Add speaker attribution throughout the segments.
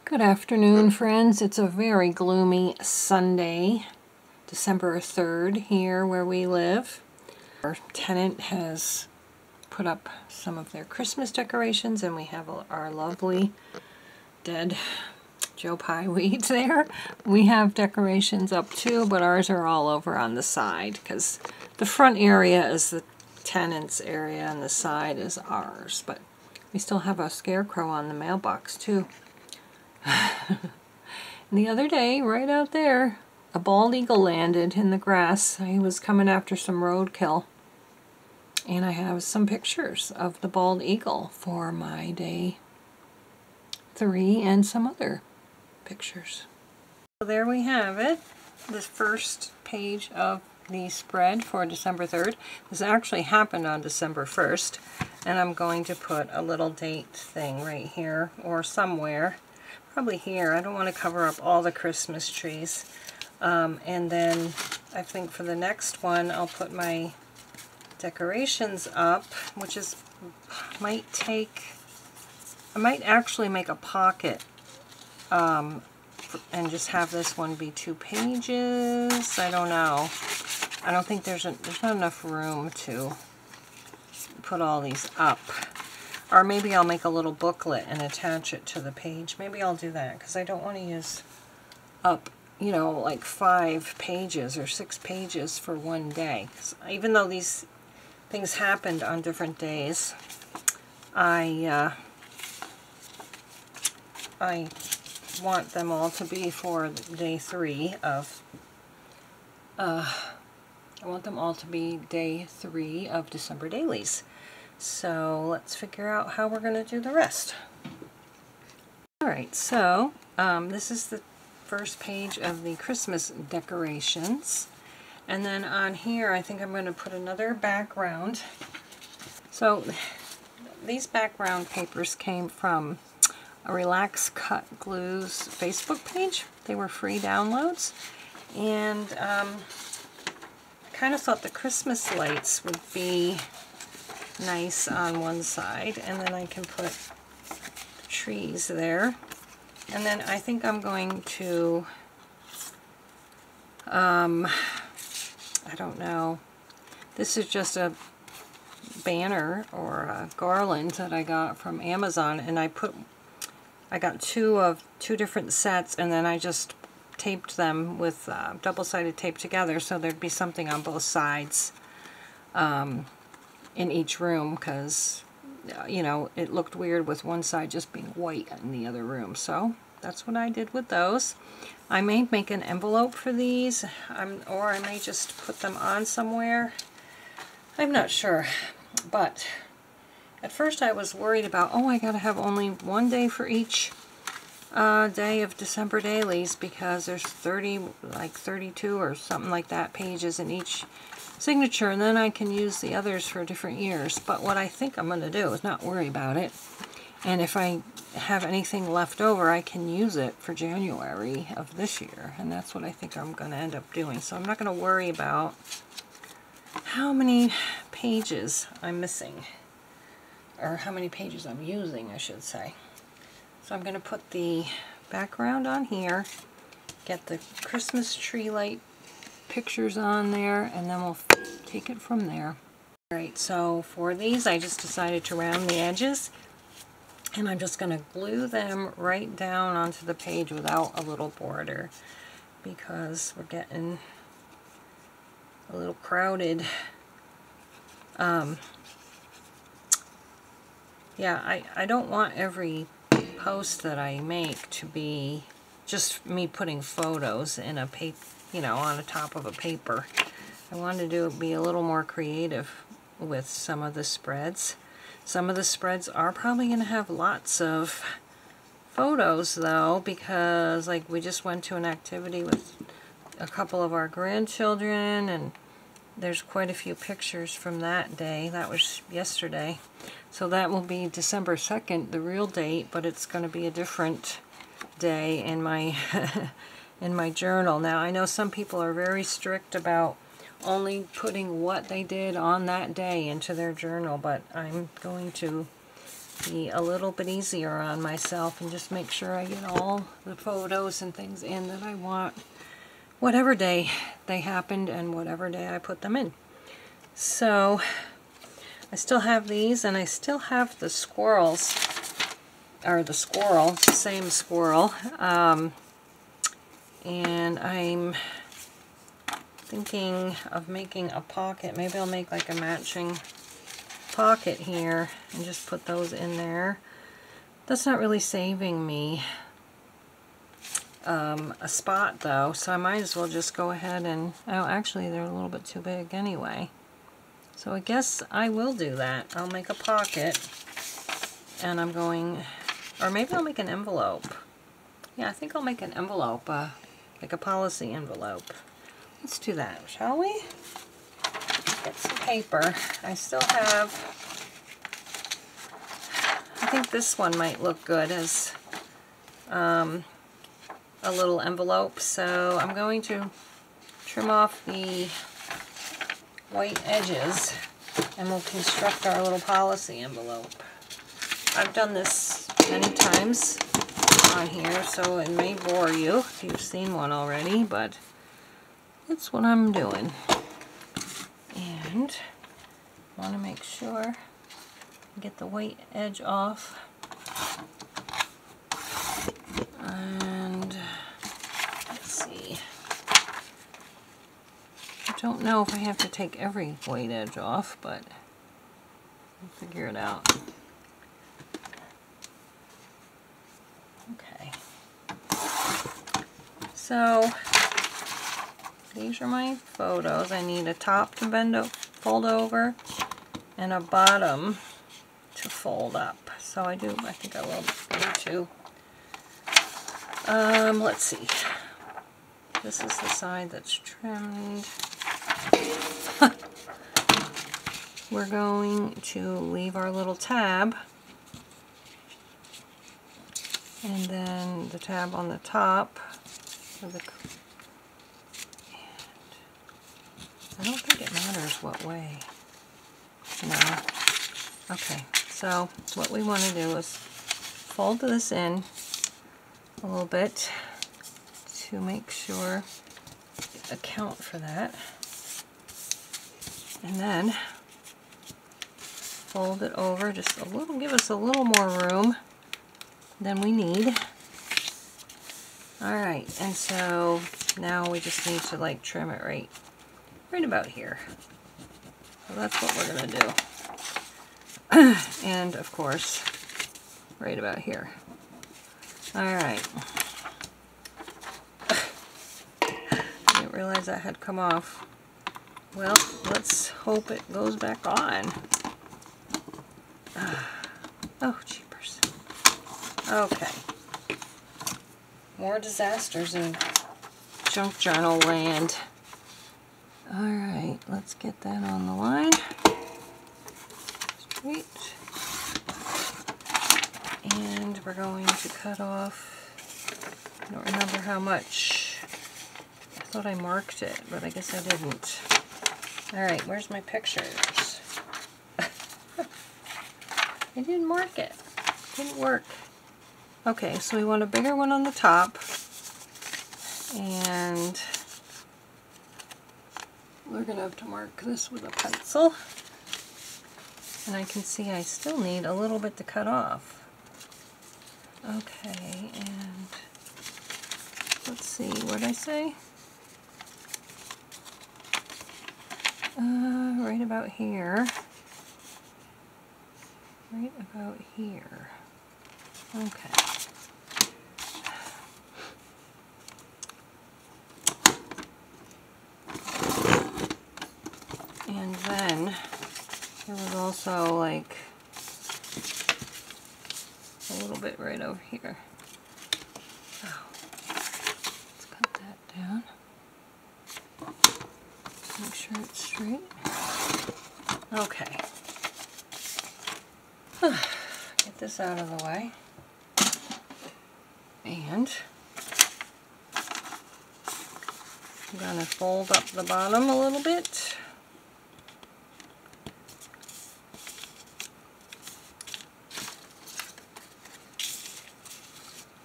Speaker 1: Good afternoon, friends. It's a very gloomy Sunday, December 3rd, here where we live. Our tenant has put up some of their Christmas decorations, and we have our lovely dead Joe Pye weeds there. We have decorations up too, but ours are all over on the side because the front area is the tenant's area and the side is ours. But we still have a scarecrow on the mailbox too. And the other day, right out there, a bald eagle landed in the grass. He was coming after some roadkill. And I have some pictures of the bald eagle for my day 3 and some other pictures. So there we have it, the first page of the spread for December 3rd. This actually happened on December 1st, and I'm going to put a little date thing right here or somewhere. Probably here. I don't want to cover up all the Christmas trees. And then I think for the next one I'll put my decorations up, which is I might actually make a pocket and just have this one be 2 pages. I don't know. I don't think there's not enough room to put all these up. Or maybe I'll make a little booklet and attach it to the page. Maybe I'll do that because I don't want to use up, you know, like 5 pages or 6 pages for one day. 'Cause even though these things happened on different days, I want them all to be for day 3 of day 3 of December dailies. So let's figure out how we're going to do the rest. Alright, so this is the first page of the Christmas decorations. And then on here I think I'm going to put another background. So these background papers came from a Relax Cut Glue's Facebook page. They were free downloads. And I kind of thought the Christmas lights would be nice on one side, and then I can put trees there. And then I think I'm going to I don't know, this is just a banner or a garland that I got from Amazon, and I got two different sets, and then I just taped them with double-sided tape together so there'd be something on both sides in each room, because you know, it looked weird with one side just being white in the other room. So that's what I did with those. I may make an envelope for these, or I may just put them on somewhere. I'm not sure, but at first I was worried about, oh, I gotta have only one day for each day of December dailies, because there's 32 or something like that pages in each signature, and then I can use the others for different years. But what I think I'm going to do is not worry about it, and if I have anything left over I can use it for January of this year, and that's what I think I'm going to end up doing. So I'm not going to worry about how many pages I'm missing, or how many pages I'm using, I should say. So I'm going to put the background on here, get the Christmas tree light pictures on there, and then we'll take it from there. Alright, so for these I just decided to round the edges, and I'm just going to glue them right down onto the page without a little border, because we're getting a little crowded. Yeah, I don't want every post that I make to be just me putting photos in a paper, you know, on the top of a paper. I wanted to be a little more creative with some of the spreads. Some of the spreads are probably going to have lots of photos though, because like we just went to an activity with a couple of our grandchildren, and there's quite a few pictures from that day. That was yesterday. So that will be December 2nd, the real date, but it's going to be a different day in my in my journal. Now I know some people are very strict about only putting what they did on that day into their journal, but I'm going to be a little bit easier on myself and just make sure I get all the photos and things in that I want, whatever day they happened and whatever day I put them in. So I still have these, and I still have the squirrels, or the squirrel, the same squirrel, and I'm thinking of making a pocket. Maybe I'll make like a matching pocket here and just put those in there. That's not really saving me a spot though, so I might as well just go ahead and, oh, actually they're a little bit too big anyway. So I guess I will do that. I'll make a pocket, and I'm going, or maybe I'll make an envelope. Yeah, I think I'll make an envelope, like a policy envelope. Let's do that, shall we? Get some paper. I still have, I think this one might look good as a little envelope, so I'm going to trim off the white edges and we'll construct our little policy envelope. I've done this many times on here, so it may bore you if you've seen one already, but that's what I'm doing. And I want to make sure I get the white edge off. And let's see. I don't know if I have to take every white edge off, but we'll figure it out. Okay. So these are my photos. I need a top to fold over and a bottom to fold up. So I think I will do two. Let's see. This is the side that's trimmed. We're going to leave our little tab, and then the tab on the top for the, I don't think it matters what way. No. Okay, so what we want to do is fold this in a little bit to make sure account for that, and then fold it over just a little, give us a little more room than we need. Alright, and so now we just need to like trim it right about here. So that's what we're going to do. And of course, right about here. Alright. I didn't realize that had come off. Well, let's hope it goes back on. Oh, jeepers. Okay. More disasters in junk journal land. Alright, let's get that on the line. Straight. And we're going to cut off, I don't remember how much. I thought I marked it, but I guess I didn't. Alright, where's my pictures? I didn't mark it. Didn't work. Okay, so we want a bigger one on the top, and we're going to have to mark this with a pencil. And I can see I still need a little bit to cut off. Okay, and let's see, what did I say? Right about here. Right about here. Okay. And then there was also like a little bit right over here. Oh, let's cut that down. Make sure it's straight. Okay. Get this out of the way. And I'm going to fold up the bottom a little bit.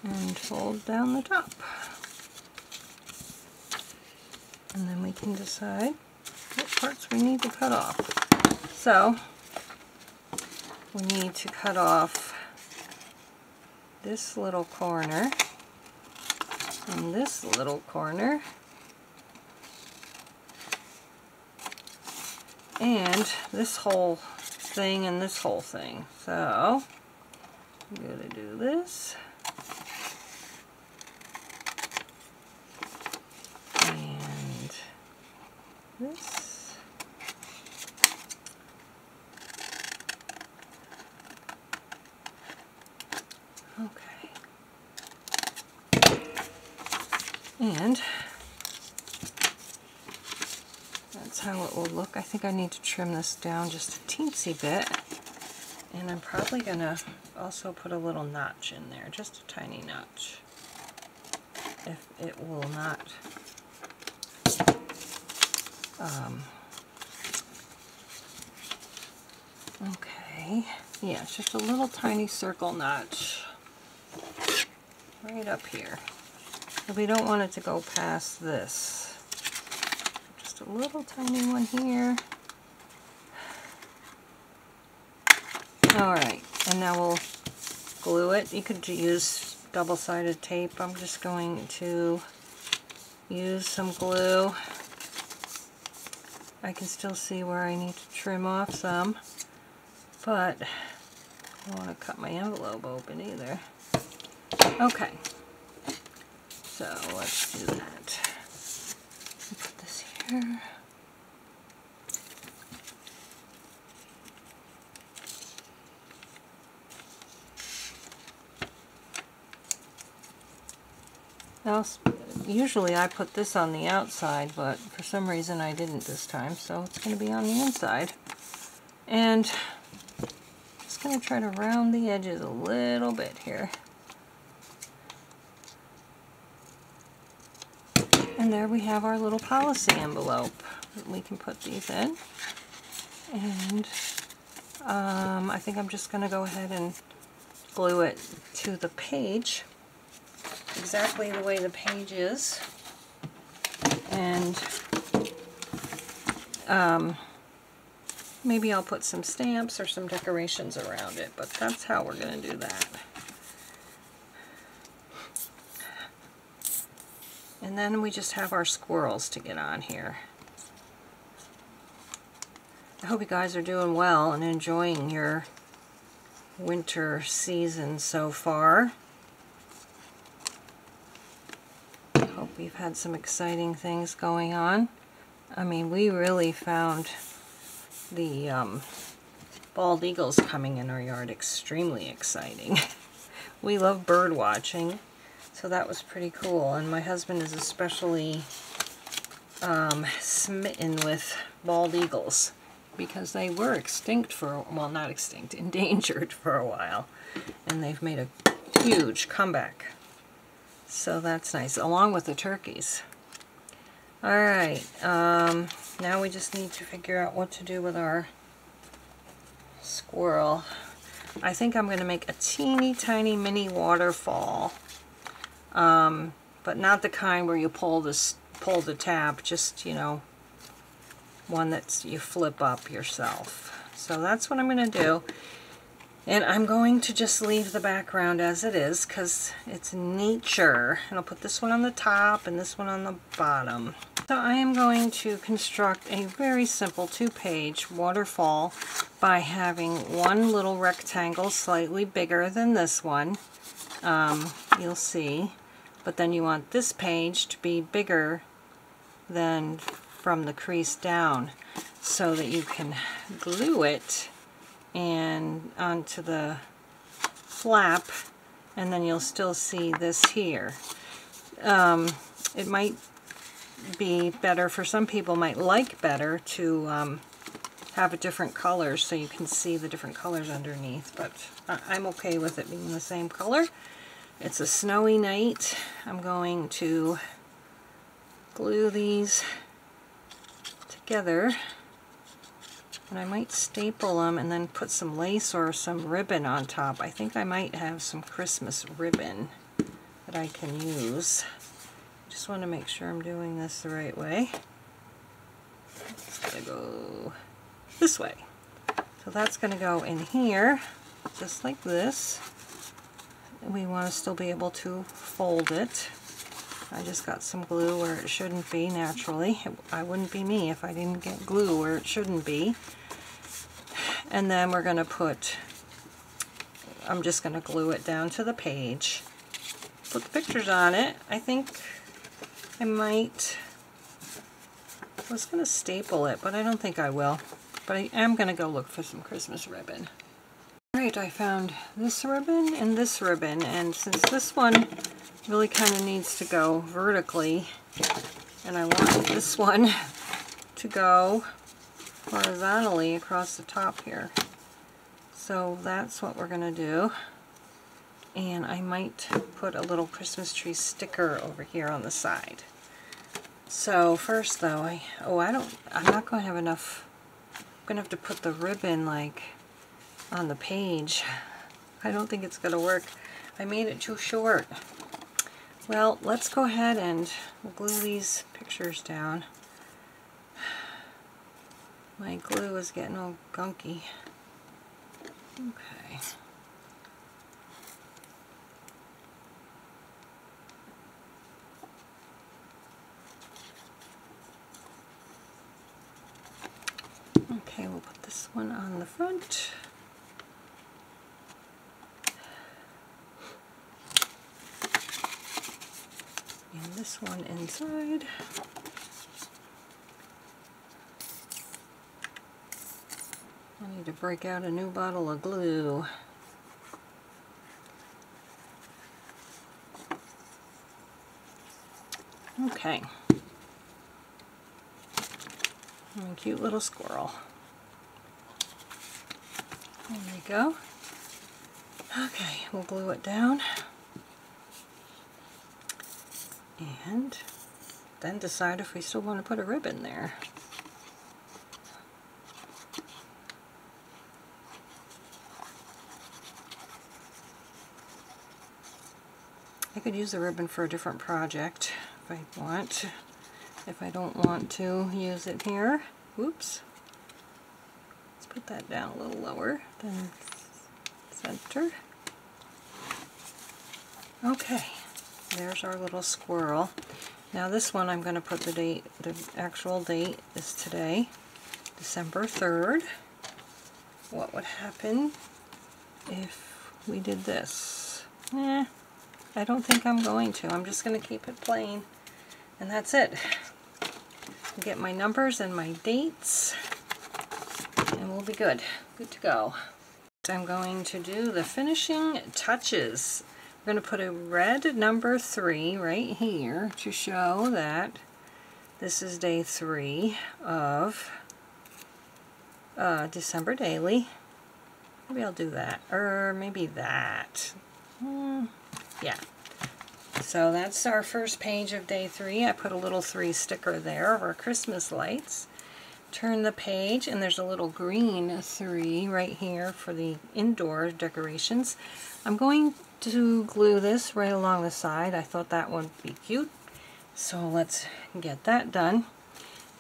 Speaker 1: and fold down the top. And then we can decide what parts we need to cut off. So we need to cut off this little corner and this little corner and this whole thing and this whole thing. So I'm going to do this. And this. Okay. And that's how it will look. I think I need to trim this down just a teensy bit. And I'm probably going to also put a little notch in there, just a tiny notch. If it will not okay, yeah, it's just a little tiny circle notch right up here. But we don't want it to go past this. Just a little tiny one here. Alright, and now we'll glue it. You could use double-sided tape. I'm just going to use some glue. I can still see where I need to trim off some, but I don't want to cut my envelope open either. Okay, so let's do that. Put this here. Now, usually I put this on the outside, but for some reason I didn't this time, so it's going to be on the inside. And just going to try to round the edges a little bit here. And there we have our little policy envelope. We can put these in. And I think I'm just going to go ahead and glue it to the page, exactly the way the page is. And maybe I'll put some stamps or some decorations around it, but that's how we're going to do that. And then we just have our squirrels to get on here. I hope you guys are doing well and enjoying your winter season so far. I hope we've had some exciting things going on. I mean, we really found the bald eagles coming in our yard extremely exciting. We love bird watching, so that was pretty cool. And my husband is especially smitten with bald eagles because they were extinct for, well, not extinct, endangered for a while. And they've made a huge comeback. So that's nice, along with the turkeys. Alright, now we just need to figure out what to do with our squirrel. I think I'm going to make a teeny tiny mini waterfall. But not the kind where you pull the tab, just, you know, one that you flip up yourself. So that's what I'm going to do. And I'm going to just leave the background as it is because it's nature. And I'll put this one on the top and this one on the bottom. So I am going to construct a very simple 2-page waterfall by having one little rectangle slightly bigger than this one. You'll see. But then you want this page to be bigger than from the crease down so that you can glue it and onto the flap, and then you'll still see this here. It might be better, for some people might like better to have a different color so you can see the different colors underneath, but I'm okay with it being the same color. It's a snowy night. I'm going to glue these together. And I might staple them and then put some lace or some ribbon on top. I think I might have some Christmas ribbon that I can use. Just want to make sure I'm doing this the right way. It's going to go this way. So that's going to go in here, just like this. And we want to still be able to fold it. I just got some glue where it shouldn't be naturally. I wouldn't be me if I didn't get glue where it shouldn't be. And then we're going to put, I'm just going to glue it down to the page. Put the pictures on it. I think I might, I was going to staple it, but I don't think I will. But I am going to go look for some Christmas ribbon. Alright, I found this ribbon and this ribbon, and since this one really kind of needs to go vertically, and I want this one to go horizontally across the top here. So that's what we're going to do. And I might put a little Christmas tree sticker over here on the side. So first though, I'm not going to have enough. I'm going to have to put the ribbon like on the page. I don't think it's going to work. I made it too short. Well, let's go ahead and glue these pictures down. My glue is getting all gunky. Okay. Okay, we'll put this one on the front. And this one inside. I need to break out a new bottle of glue. Okay. And a cute little squirrel. There we go. Okay, we'll glue it down. And then decide if we still want to put a ribbon there. I could use the ribbon for a different project if I want. If I don't want to use it here, whoops. Let's put that down a little lower than center. Okay, there's our little squirrel. Now this one I'm going to put the date, the actual date is today, December 3rd. What would happen if we did this? I don't think I'm going to. I'm just going to keep it plain. And that's it. Get my numbers and my dates, and we'll be good. Good to go. I'm going to do the finishing touches. We're going to put a red number 3 right here to show that this is day 3 of December Daily. Maybe I'll do that, or maybe that. Yeah. So that's our first page of day 3. I put a little 3 sticker there of our Christmas lights. Turn the page, and there's a little green 3 right here for the indoor decorations. I'm going to glue this right along the side. I thought that would be cute. So let's get that done.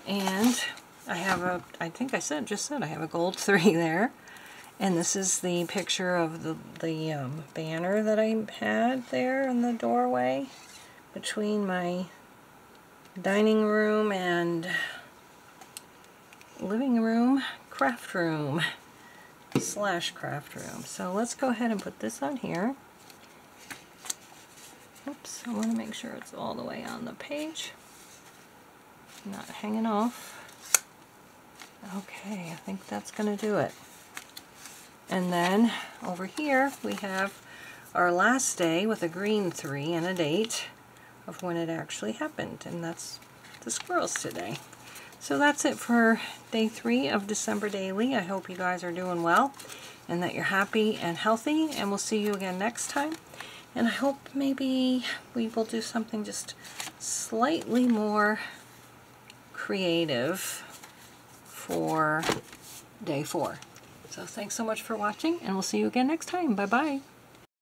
Speaker 1: And I have a, I think I just said I have a gold 3 there. And this is the picture of the banner that I had there in the doorway between my dining room and living room, craft room / craft room. So let's go ahead and put this on here. Oops, I want to make sure it's all the way on the page, not hanging off. Okay, I think that's going to do it. And then over here we have our last day with a green 3 and a date of when it actually happened, and that's the squirrels today. So that's it for day 3 of December Daily. I hope you guys are doing well and that you're happy and healthy, and we'll see you again next time. And I hope maybe we will do something just slightly more creative for day 4. So thanks so much for watching, and we'll see you again next time. Bye-bye.